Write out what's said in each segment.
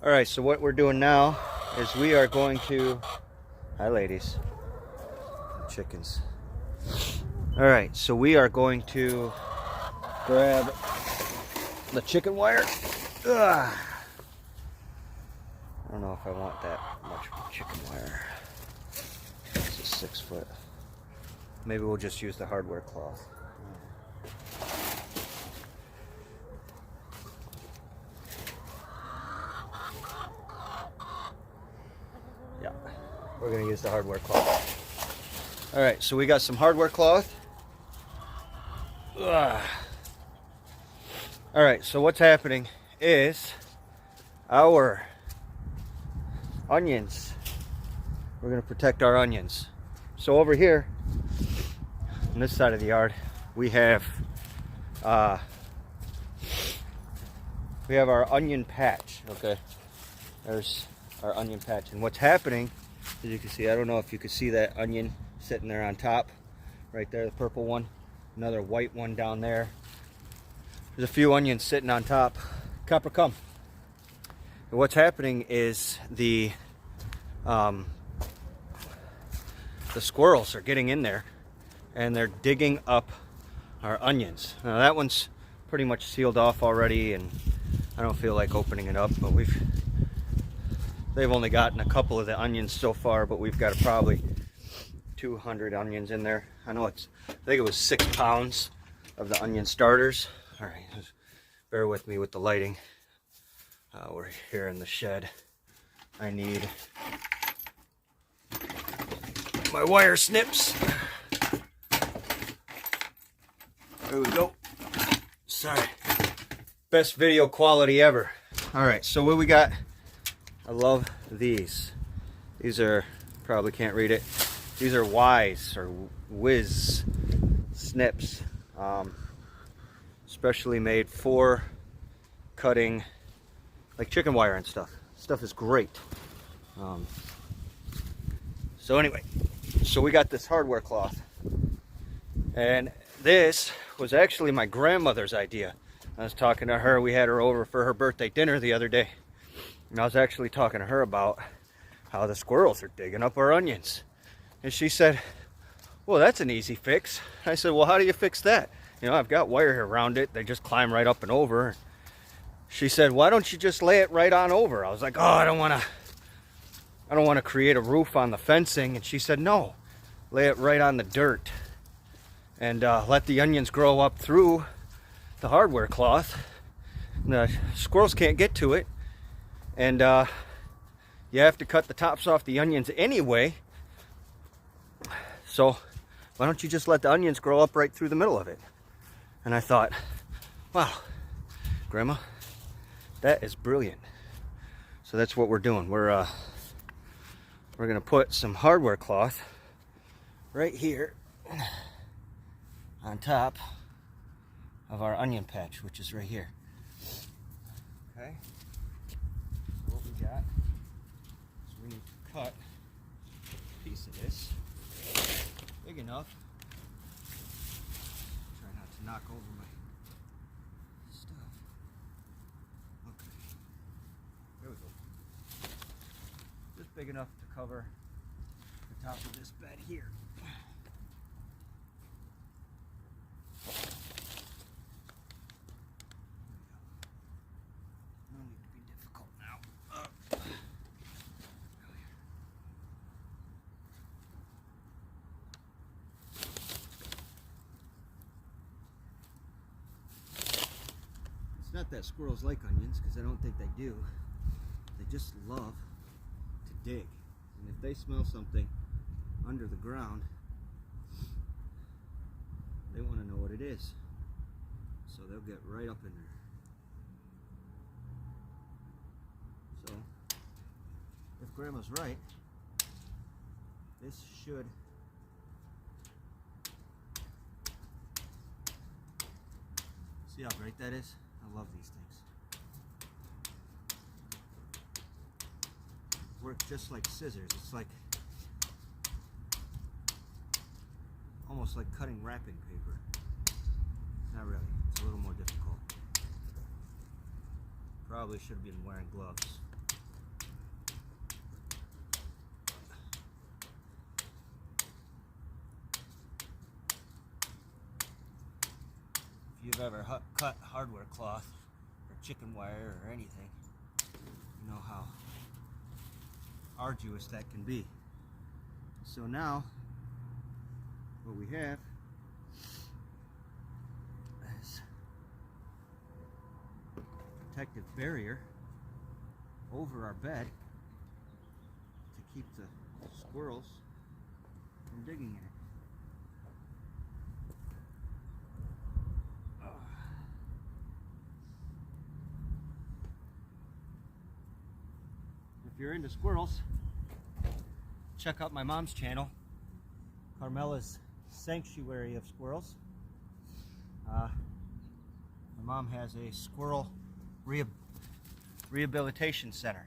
All right, so what we're doing now is we are going to, hi ladies, chickens. All right, so we are going to grab the chicken wire. Ugh. I don't know if I want that much chicken wire. It's a 6 foot. Maybe we'll just use the hardware cloth. Yeah, we're gonna use the hardware cloth. All right, so we got some hardware cloth. Ugh. All right, so what's happening is our onions, we're going to protect our onions. So over here on this side of the yard we have our onion patch. Okay, there's our onion patch, and what's happening, as you can see, I don't know if you can see that onion sitting there on top right there, the purple one, another white one down there. There's a few onions sitting on top. Copper come. And what's happening is the squirrels are getting in there and they're digging up our onions. Now that one's pretty much sealed off already, and I don't feel like opening it up, but they've only gotten a couple of the onions so far, but we've got probably 200 onions in there. I think it was 6 pounds of the onion starters. All right, just bear with me with the lighting. We're here in the shed. I need my wire snips. There we go. Sorry. Best video quality ever. All right, so what we got? I love these. These are, probably can't read it. These are Wise or Whiz snips. Specially made for cutting like chicken wire and stuff. Stuff is great. So anyway, so we got this hardware cloth, and this was actually my grandmother's idea. I was talking to her. We had her over for her birthday dinner the other day, and I was actually talking to her about how the squirrels are digging up our onions, and she said, well, that's an easy fix. I said, well, how do you fix that? You know, I've got wire around it. They just climb right up and over. She said, why don't you just lay it right on over? I was like, oh, I don't want to create a roof on the fencing. And she said, no, lay it right on the dirt and let the onions grow up through the hardware cloth. The squirrels can't get to it, and you have to cut the tops off the onions anyway. So why don't you just let the onions grow up right through the middle of it? And I thought, wow, Grandma, that is brilliant. So that's what we're doing. We're gonna put some hardware cloth right here on top of our onion patch, which is right here. Okay. So what we got is we need to cut a piece of this big enough. Try not to knock over my stuff. Okay. There we go. Just big enough to cover the top of this bed here. No need to be difficult now. It's not that squirrels like onions, because I don't think they do. They just love to dig. And if they smell something under the ground, they want to know what it is. So they'll get right up in there. So, if Grandma's right, this should see how great that is? I love these things. Work just like scissors. It's like almost like cutting wrapping paper. Not really. It's a little more difficult. Probably should have been wearing gloves. ever cut hardware cloth or chicken wire or anything, you know how arduous that can be. So now what we have is a protective barrier over our bed to keep the squirrels from digging in it. If you're into squirrels, check out my mom's channel, Carmela's Sanctuary of Squirrels. My mom has a squirrel rehabilitation center.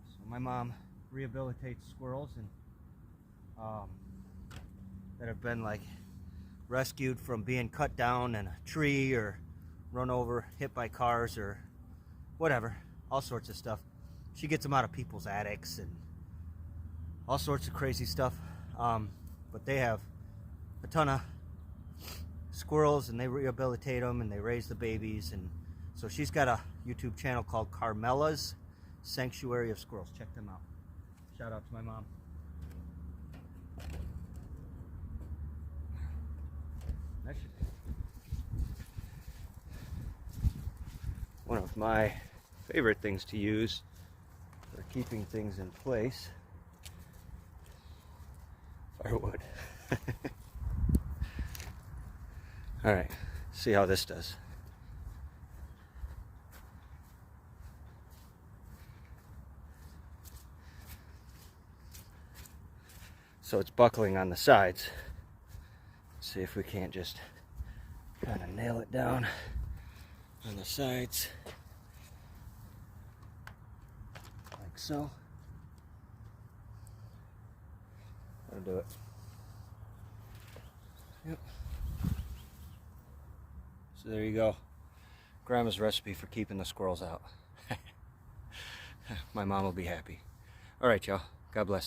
So my mom rehabilitates squirrels and that have been like rescued from being cut down in a tree or run over, hit by cars or whatever, all sorts of stuff. She gets them out of people's attics and all sorts of crazy stuff. But they have a ton of squirrels and they rehabilitate them and they raise the babies. And so she's got a YouTube channel called Carmela's Sanctuary of Squirrels. Check them out. Shout out to my mom. That should be one of my favorite things to use for keeping things in place. Firewood. All right, see how this does. So it's buckling on the sides. Let's see if we can't just kind of nail it down on the sides. Like so. That'll do it. Yep. So there you go. Grandma's recipe for keeping the squirrels out. My mom will be happy. All right, y'all. God bless.